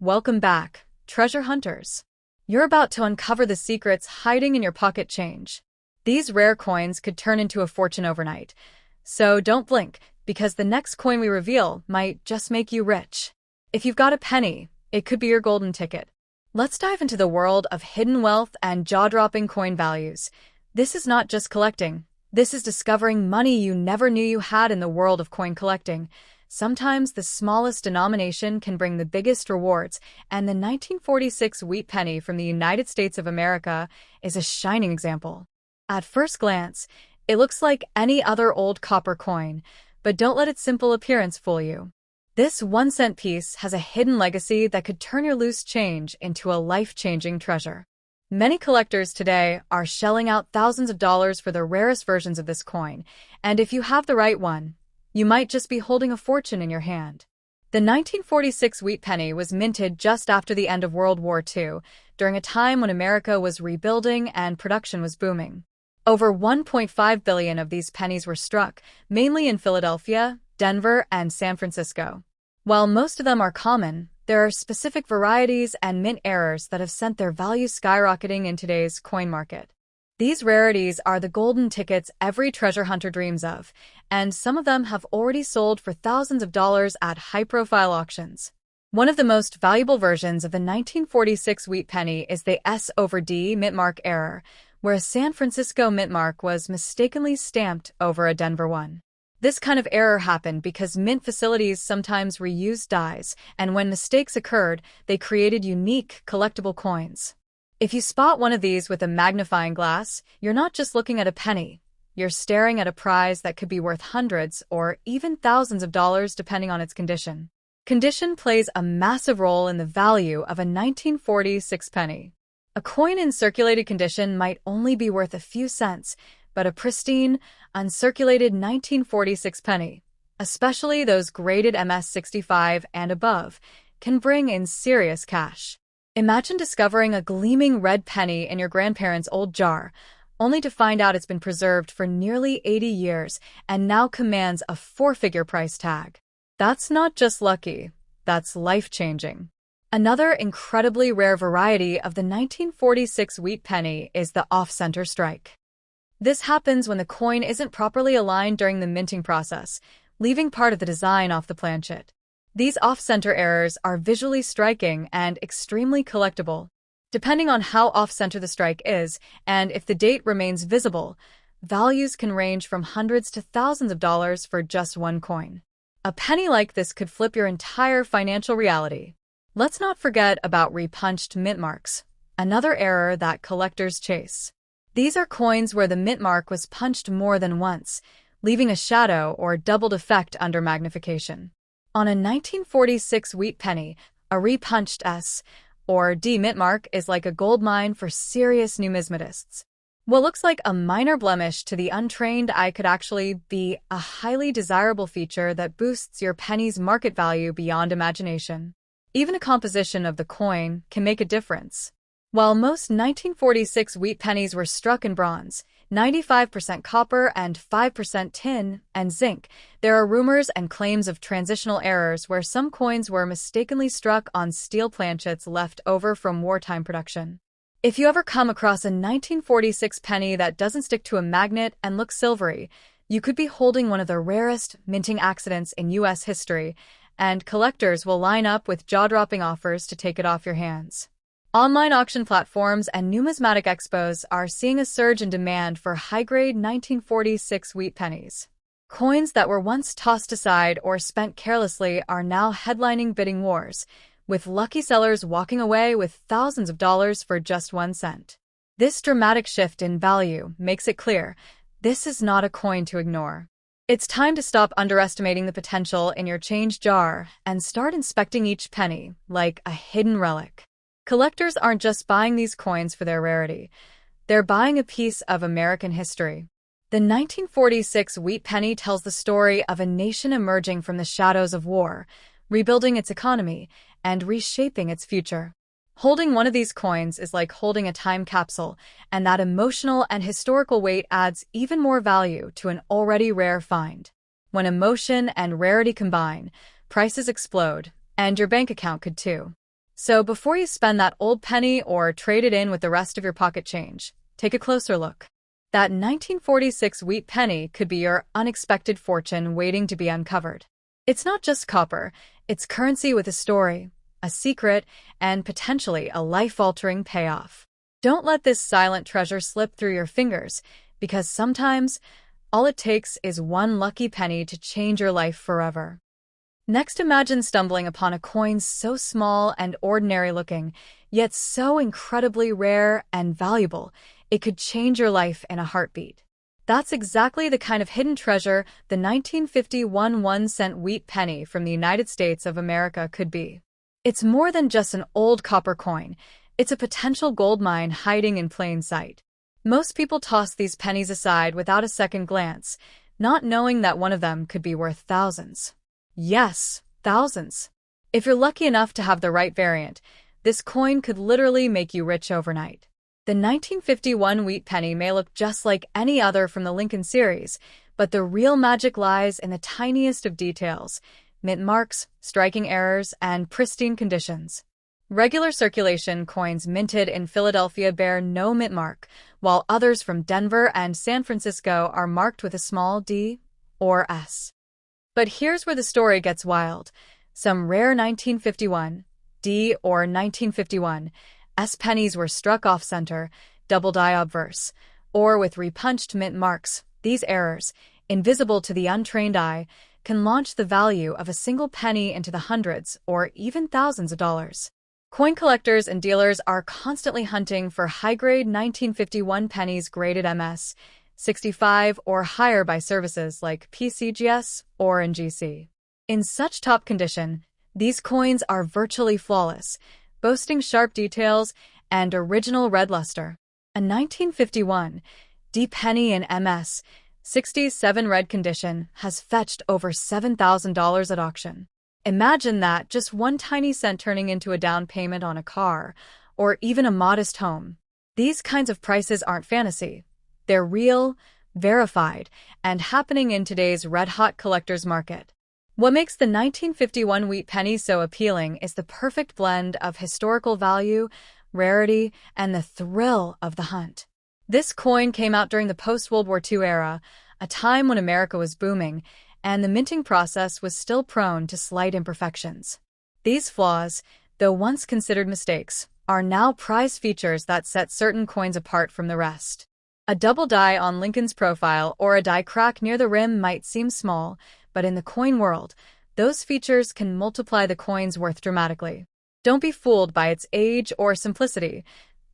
Welcome back, treasure hunters. You're about to uncover the secrets hiding in your pocket change. These rare coins could turn into a fortune overnight. So don't blink, because the next coin we reveal might just make you rich. If you've got a penny, it could be your golden ticket. Let's dive into the world of hidden wealth and jaw-dropping coin values. This is not just collecting. This is discovering money you never knew you had in the world of coin collecting. Sometimes the smallest denomination can bring the biggest rewards, and the 1946 Wheat Penny from the United States of America is a shining example. At first glance, it looks like any other old copper coin, but don't let its simple appearance fool you. This 1-cent piece has a hidden legacy that could turn your loose change into a life-changing treasure. Many collectors today are shelling out thousands of dollars for the rarest versions of this coin, and if you have the right one, you might just be holding a fortune in your hand. The 1946 Wheat Penny was minted just after the end of World War II, during a time when America was rebuilding and production was booming. Over 1.5 billion of these pennies were struck, mainly in Philadelphia, Denver, and San Francisco. While most of them are common, there are specific varieties and mint errors that have sent their value skyrocketing in today's coin market. These rarities are the golden tickets every treasure hunter dreams of, and some of them have already sold for thousands of dollars at high-profile auctions. One of the most valuable versions of the 1946 Wheat Penny is the S D mint mark error, where a San Francisco mint mark was mistakenly stamped over a Denver one. This kind of error happened because mint facilities sometimes reused dies, and when mistakes occurred, they created unique, collectible coins. If you spot one of these with a magnifying glass, you're not just looking at a penny. You're staring at a prize that could be worth hundreds or even thousands of dollars depending on its condition. Condition plays a massive role in the value of a 1946 penny. A coin in circulated condition might only be worth a few cents, but a pristine, uncirculated 1946 penny, especially those graded MS-65 and above, can bring in serious cash. Imagine discovering a gleaming red penny in your grandparents' old jar, only to find out it's been preserved for nearly 80 years and now commands a 4-figure price tag. That's not just lucky, that's life-changing. Another incredibly rare variety of the 1946 Wheat Penny is the off-center strike. This happens when the coin isn't properly aligned during the minting process, leaving part of the design off the planchet. These off-center errors are visually striking and extremely collectible. Depending on how off-center the strike is, and if the date remains visible, values can range from hundreds to thousands of dollars for just one coin. A penny like this could flip your entire financial reality. Let's not forget about repunched mint marks, another error that collectors chase. These are coins where the mint mark was punched more than once, leaving a shadow or doubled effect under magnification. On a 1946 Wheat Penny, a repunched S or D mint mark is like a gold mine for serious numismatists. What looks like a minor blemish to the untrained eye could actually be a highly desirable feature that boosts your penny's market value beyond imagination. Even a composition of the coin can make a difference. While most 1946 Wheat Pennies were struck in bronze, 95% copper and 5% tin and zinc, there are rumors and claims of transitional errors where some coins were mistakenly struck on steel planchets left over from wartime production. If you ever come across a 1946 penny that doesn't stick to a magnet and looks silvery, you could be holding one of the rarest minting accidents in U.S. history, and collectors will line up with jaw-dropping offers to take it off your hands. Online auction platforms and numismatic expos are seeing a surge in demand for high-grade 1946 Wheat Pennies. Coins that were once tossed aside or spent carelessly are now headlining bidding wars, with lucky sellers walking away with thousands of dollars for just 1 cent. This dramatic shift in value makes it clear this is not a coin to ignore. It's time to stop underestimating the potential in your change jar and start inspecting each penny like a hidden relic. Collectors aren't just buying these coins for their rarity. They're buying a piece of American history. The 1946 Wheat Penny tells the story of a nation emerging from the shadows of war, rebuilding its economy, and reshaping its future. Holding one of these coins is like holding a time capsule, and that emotional and historical weight adds even more value to an already rare find. When emotion and rarity combine, prices explode, and your bank account could too. So before you spend that old penny or trade it in with the rest of your pocket change, take a closer look. That 1946 wheat penny could be your unexpected fortune waiting to be uncovered. It's not just copper, it's currency with a story, a secret, and potentially a life-altering payoff. Don't let this silent treasure slip through your fingers, because sometimes all it takes is one lucky penny to change your life forever. Next, imagine stumbling upon a coin so small and ordinary-looking, yet so incredibly rare and valuable, it could change your life in a heartbeat. That's exactly the kind of hidden treasure the 1951 1-cent wheat penny from the United States of America could be. It's more than just an old copper coin. It's a potential gold mine hiding in plain sight. Most people toss these pennies aside without a second glance, not knowing that one of them could be worth thousands. Yes, thousands. If you're lucky enough to have the right variant, this coin could literally make you rich overnight. The 1951 wheat penny may look just like any other from the Lincoln series, but the real magic lies in the tiniest of details: mint marks, striking errors, and pristine conditions. Regular circulation coins minted in Philadelphia bear no mint mark, while others from Denver and San Francisco are marked with a small D or S. But here's where the story gets wild. Some rare 1951 D or 1951 S pennies were struck off-center, double-die obverse, or with repunched mint marks. These errors, invisible to the untrained eye, can launch the value of a single penny into the hundreds or even thousands of dollars. Coin collectors and dealers are constantly hunting for high-grade 1951 pennies graded MS 65 or higher by services like PCGS or NGC. In such top condition, these coins are virtually flawless, boasting sharp details and original red luster. A 1951 D penny in MS 67 red condition has fetched over $7,000 at auction. Imagine that, just one tiny cent turning into a down payment on a car, or even a modest home. These kinds of prices aren't fantasy. They're real, verified, and happening in today's red-hot collector's market. What makes the 1951 wheat penny so appealing is the perfect blend of historical value, rarity, and the thrill of the hunt. This coin came out during the post-World War II era, a time when America was booming, and the minting process was still prone to slight imperfections. These flaws, though once considered mistakes, are now prized features that set certain coins apart from the rest. A double die on Lincoln's profile or a die crack near the rim might seem small, but in the coin world, those features can multiply the coin's worth dramatically. Don't be fooled by its age or simplicity.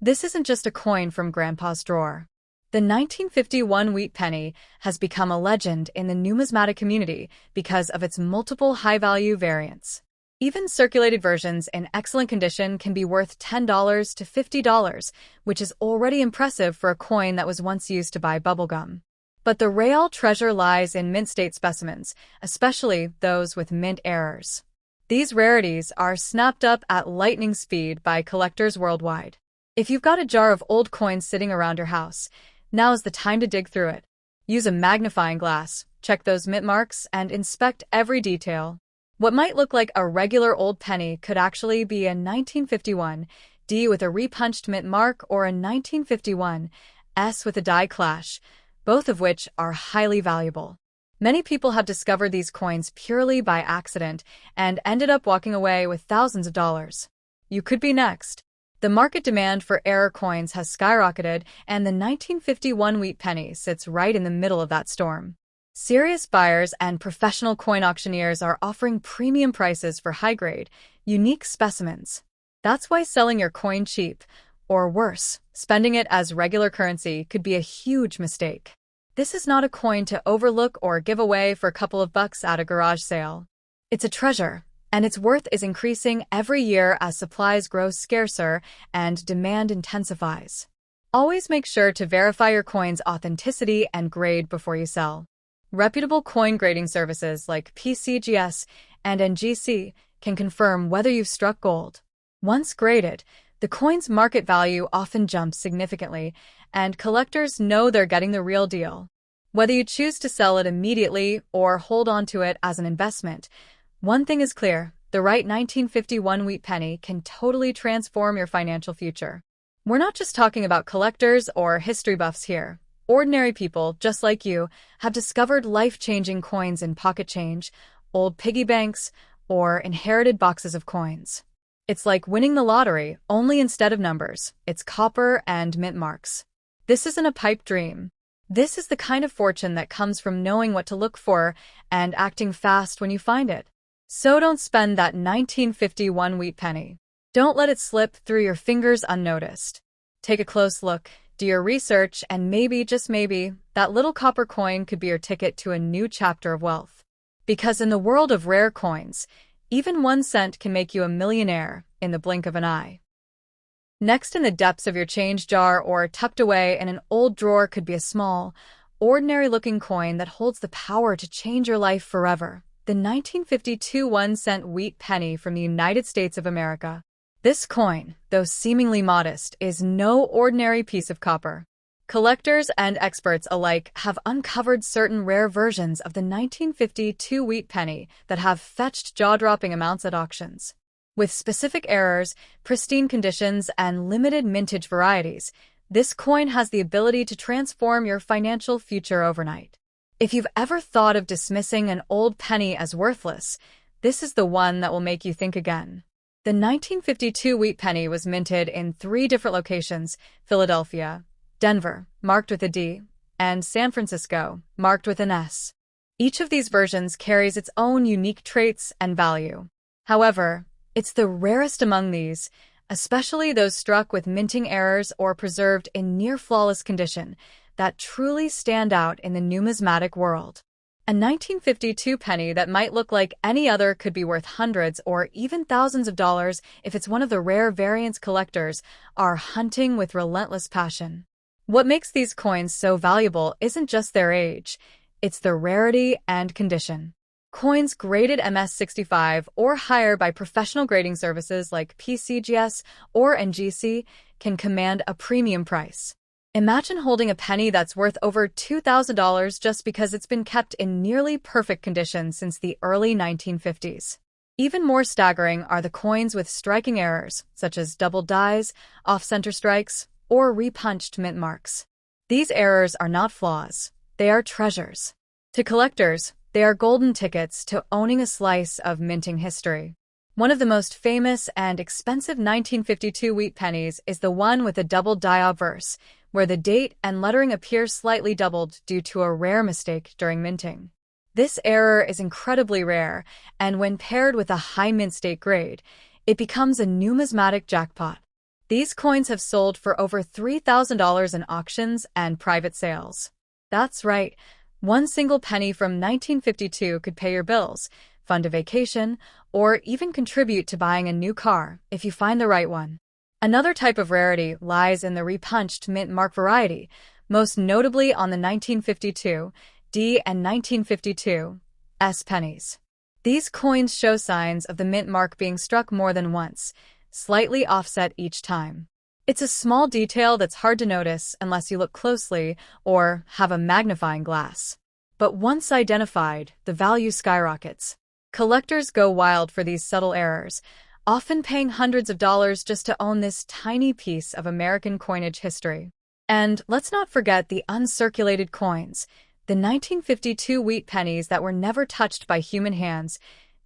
This isn't just a coin from Grandpa's drawer. The 1951 wheat penny has become a legend in the numismatic community because of its multiple high-value variants. Even circulated versions in excellent condition can be worth $10 to $50, which is already impressive for a coin that was once used to buy bubblegum. But the real treasure lies in mint-state specimens, especially those with mint errors. These rarities are snapped up at lightning speed by collectors worldwide. If you've got a jar of old coins sitting around your house, now's the time to dig through it. Use a magnifying glass, check those mint marks, and inspect every detail. What might look like a regular old penny could actually be a 1951 D with a repunched mint mark or a 1951 S with a die clash, both of which are highly valuable. Many people have discovered these coins purely by accident and ended up walking away with thousands of dollars. You could be next. The market demand for error coins has skyrocketed, and the 1951 wheat penny sits right in the middle of that storm. Serious buyers and professional coin auctioneers are offering premium prices for high-grade, unique specimens. That's why selling your coin cheap, or worse, spending it as regular currency, could be a huge mistake. This is not a coin to overlook or give away for a couple of bucks at a garage sale. It's a treasure, and its worth is increasing every year as supplies grow scarcer and demand intensifies. Always make sure to verify your coin's authenticity and grade before you sell. Reputable coin grading services like PCGS and NGC can confirm whether you've struck gold. Once graded, the coin's market value often jumps significantly, and collectors know they're getting the real deal. Whether you choose to sell it immediately or hold on to it as an investment, one thing is clear: the right 1951 wheat penny can totally transform your financial future. We're not just talking about collectors or history buffs here. Ordinary people, just like you, have discovered life-changing coins in pocket change, old piggy banks, or inherited boxes of coins. It's like winning the lottery, only instead of numbers, it's copper and mint marks. This isn't a pipe dream. This is the kind of fortune that comes from knowing what to look for and acting fast when you find it. So don't spend that 1951 wheat penny. Don't let it slip through your fingers unnoticed. Take a close look, do your research, and maybe, just maybe, that little copper coin could be your ticket to a new chapter of wealth. Because in the world of rare coins, even 1 cent can make you a millionaire in the blink of an eye. Next in the depths of your change jar or tucked away in an old drawer could be a small, ordinary-looking coin that holds the power to change your life forever. The 1952 1-cent wheat penny from the United States of America. This coin, though seemingly modest, is no ordinary piece of copper. Collectors and experts alike have uncovered certain rare versions of the 1952 wheat penny that have fetched jaw-dropping amounts at auctions. With specific errors, pristine conditions, and limited mintage varieties, this coin has the ability to transform your financial future overnight. If you've ever thought of dismissing an old penny as worthless, this is the one that will make you think again. The 1952 wheat penny was minted in 3 different locations: Philadelphia, Denver, marked with a D, and San Francisco, marked with an S. Each of these versions carries its own unique traits and value. However, it's the rarest among these, especially those struck with minting errors or preserved in near-flawless condition, that truly stand out in the numismatic world. A 1952 penny that might look like any other could be worth hundreds or even thousands of dollars if it's one of the rare variants collectors are hunting with relentless passion. What makes these coins so valuable isn't just their age, it's their rarity and condition. Coins graded MS65 or higher by professional grading services like PCGS or NGC can command a premium price. Imagine holding a penny that's worth over $2,000 just because it's been kept in nearly perfect condition since the early 1950s. Even more staggering are the coins with striking errors, such as double dies, off-center strikes, or repunched mint marks. These errors are not flaws, they are treasures. To collectors, they are golden tickets to owning a slice of minting history. One of the most famous and expensive 1952 wheat pennies is the one with a double die obverse, where the date and lettering appear slightly doubled due to a rare mistake during minting. This error is incredibly rare, and when paired with a high mint state grade, it becomes a numismatic jackpot. These coins have sold for over $3,000 in auctions and private sales. That's right, one single penny from 1952 could pay your bills, fund a vacation, or even contribute to buying a new car if you find the right one. Another type of rarity lies in the repunched mint mark variety, most notably on the 1952 D and 1952 S pennies. These coins show signs of the mint mark being struck more than once, slightly offset each time. It's a small detail that's hard to notice unless you look closely or have a magnifying glass. But once identified, the value skyrockets. Collectors go wild for these subtle errors, often paying hundreds of dollars just to own this tiny piece of American coinage history. And let's not forget the uncirculated coins, the 1952 wheat pennies that were never touched by human hands,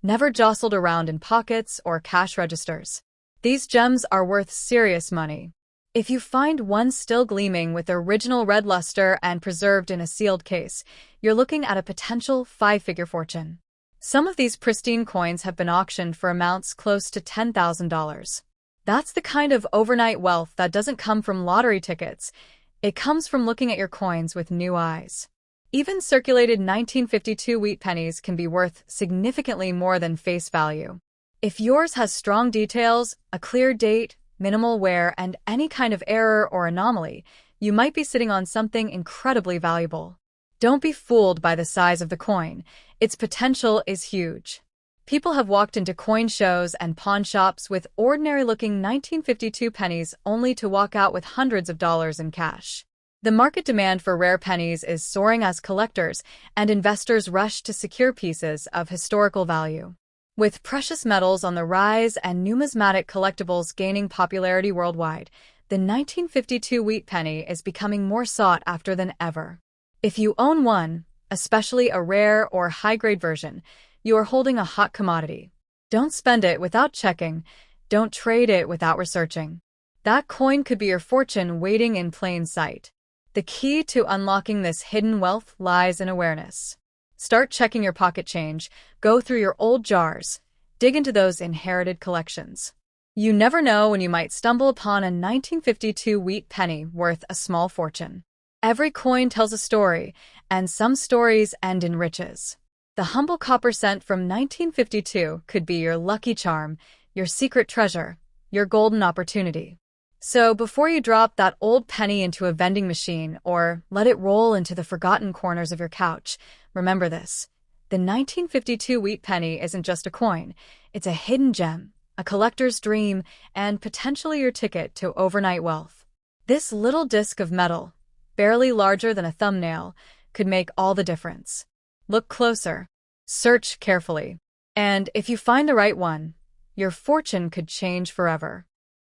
never jostled around in pockets or cash registers. These gems are worth serious money. If you find one still gleaming with original red luster and preserved in a sealed case, you're looking at a potential 5-figure fortune. Some of these pristine coins have been auctioned for amounts close to $10,000. That's the kind of overnight wealth that doesn't come from lottery tickets. It comes from looking at your coins with new eyes. Even circulated 1952 wheat pennies can be worth significantly more than face value. If yours has strong details, a clear date, minimal wear, and any kind of error or anomaly, you might be sitting on something incredibly valuable. Don't be fooled by the size of the coin. Its potential is huge. People have walked into coin shows and pawn shops with ordinary-looking 1952 pennies only to walk out with hundreds of dollars in cash. The market demand for rare pennies is soaring as collectors and investors rush to secure pieces of historical value. With precious metals on the rise and numismatic collectibles gaining popularity worldwide, the 1952 wheat penny is becoming more sought after than ever. If you own one, especially a rare or high-grade version, you are holding a hot commodity. Don't spend it without checking. Don't trade it without researching. That coin could be your fortune waiting in plain sight. The key to unlocking this hidden wealth lies in awareness. Start checking your pocket change, go through your old jars, dig into those inherited collections. You never know when you might stumble upon a 1952 wheat penny worth a small fortune. Every coin tells a story, and some stories end in riches. The humble copper cent from 1952 could be your lucky charm, your secret treasure, your golden opportunity. So before you drop that old penny into a vending machine or let it roll into the forgotten corners of your couch, remember this. The 1952 wheat penny isn't just a coin. It's a hidden gem, a collector's dream, and potentially your ticket to overnight wealth. This little disc of metal, barely larger than a thumbnail, could make all the difference. Look closer. Search carefully. And if you find the right one, your fortune could change forever.